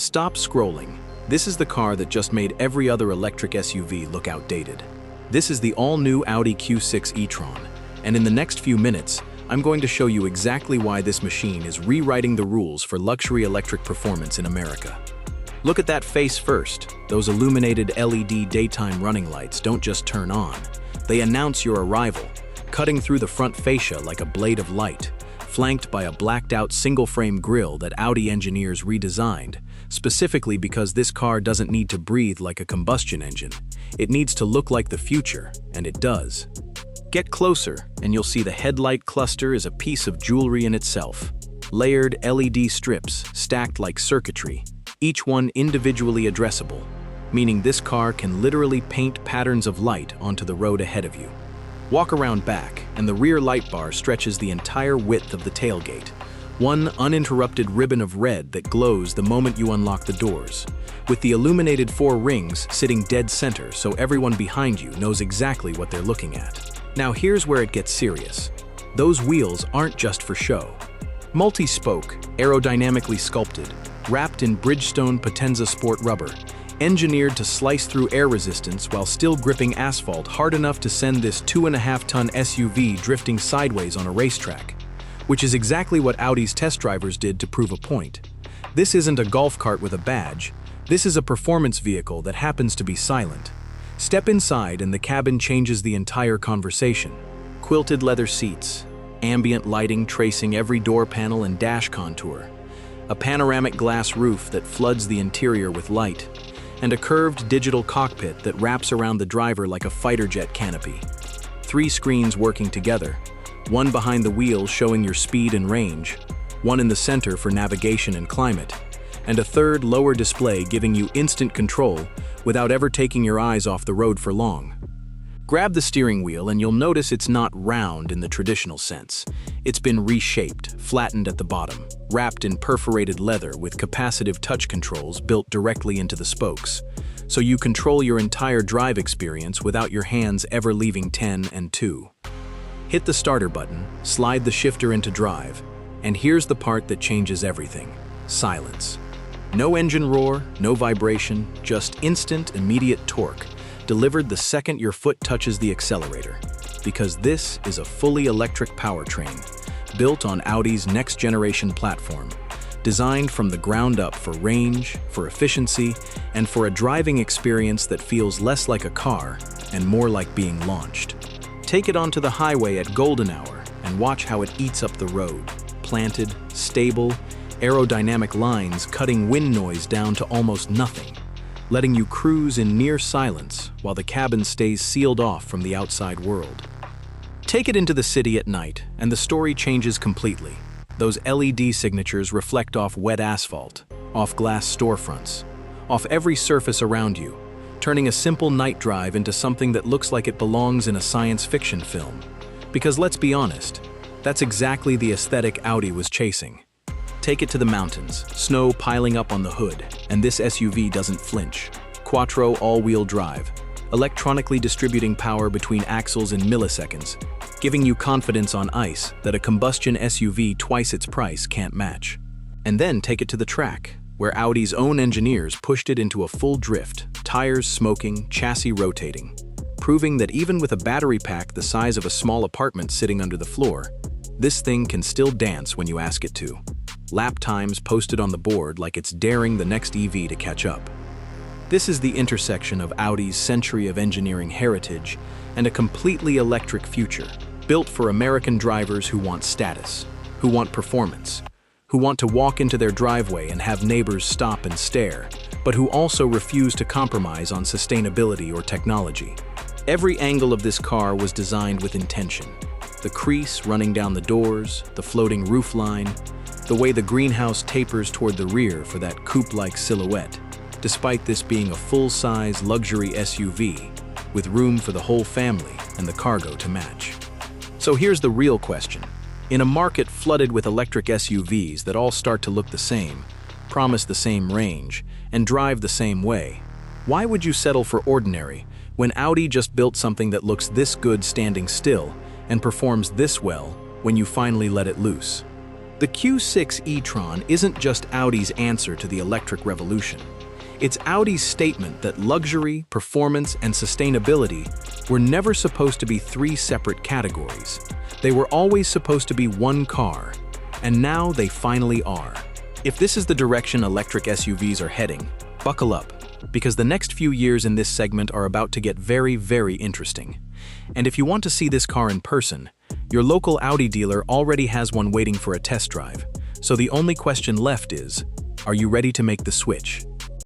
Stop scrolling. This is the car that just made every other electric SUV look outdated. This is the all-new Audi Q6 e-tron, and in the next few minutes, I'm going to show you exactly why this machine is rewriting the rules for luxury electric performance in America. Look at that face first. Those illuminated LED daytime running lights don't just turn on. They announce your arrival, cutting through the front fascia like a blade of light, flanked by a blacked-out single-frame grille that Audi engineers redesigned, specifically because this car doesn't need to breathe like a combustion engine. It needs to look like the future, and it does. Get closer, and you'll see the headlight cluster is a piece of jewelry in itself. Layered LED strips stacked like circuitry, each one individually addressable, meaning this car can literally paint patterns of light onto the road ahead of you. Walk around back, and the rear light bar stretches the entire width of the tailgate, one uninterrupted ribbon of red that glows the moment you unlock the doors, with the illuminated 4 rings sitting dead center so everyone behind you knows exactly what they're looking at. Now here's where it gets serious. Those wheels aren't just for show. Multi-spoke, aerodynamically sculpted, wrapped in Bridgestone Potenza Sport rubber, engineered to slice through air resistance while still gripping asphalt hard enough to send this 2.5-ton SUV drifting sideways on a racetrack, which is exactly what Audi's test drivers did to prove a point. This isn't a golf cart with a badge. This is a performance vehicle that happens to be silent. Step inside and the cabin changes the entire conversation. Quilted leather seats, ambient lighting tracing every door panel and dash contour, a panoramic glass roof that floods the interior with light, and a curved digital cockpit that wraps around the driver like a fighter jet canopy. 3 screens working together, one behind the wheel showing your speed and range, one in the center for navigation and climate, and a third lower display giving you instant control without ever taking your eyes off the road for long. Grab the steering wheel and you'll notice it's not round in the traditional sense. It's been reshaped, flattened at the bottom, wrapped in perforated leather with capacitive touch controls built directly into the spokes, so you control your entire drive experience without your hands ever leaving 10 and 2. Hit the starter button, slide the shifter into drive, and here's the part that changes everything: silence. No engine roar, no vibration, just instant, immediate torque, delivered the second your foot touches the accelerator. Because this is a fully electric powertrain, built on Audi's next-generation platform, designed from the ground up for range, for efficiency, and for a driving experience that feels less like a car and more like being launched. Take it onto the highway at golden hour and watch how it eats up the road. Planted, stable, aerodynamic lines cutting wind noise down to almost nothing, letting you cruise in near silence while the cabin stays sealed off from the outside world. Take it into the city at night, and the story changes completely. Those LED signatures reflect off wet asphalt, off glass storefronts, off every surface around you, turning a simple night drive into something that looks like it belongs in a science fiction film. Because let's be honest, that's exactly the aesthetic Audi was chasing. Take it to the mountains, snow piling up on the hood, and this SUV doesn't flinch. Quattro all-wheel drive, electronically distributing power between axles in milliseconds, giving you confidence on ice that a combustion SUV twice its price can't match. And then take it to the track, where Audi's own engineers pushed it into a full drift, tires smoking, chassis rotating, proving that even with a battery pack the size of a small apartment sitting under the floor, this thing can still dance when you ask it to. Lap times posted on the board like it's daring the next EV to catch up. This is the intersection of Audi's century of engineering heritage and a completely electric future, built for American drivers who want status, who want performance, who want to walk into their driveway and have neighbors stop and stare, but who also refuse to compromise on sustainability or technology. Every angle of this car was designed with intention. The crease running down the doors, the floating roofline, the way the greenhouse tapers toward the rear for that coupe-like silhouette, despite this being a full-size luxury SUV with room for the whole family and the cargo to match. So here's the real question. In a market flooded with electric SUVs that all start to look the same, promise the same range, and drive the same way, why would you settle for ordinary when Audi just built something that looks this good standing still and performs this well when you finally let it loose? The Q6 e-tron isn't just Audi's answer to the electric revolution. It's Audi's statement that luxury, performance, and sustainability were never supposed to be three separate categories. They were always supposed to be one car, and now they finally are. If this is the direction electric SUVs are heading, buckle up, because the next few years in this segment are about to get very, very interesting. And if you want to see this car in person, your local Audi dealer already has one waiting for a test drive. So the only question left is, are you ready to make the switch?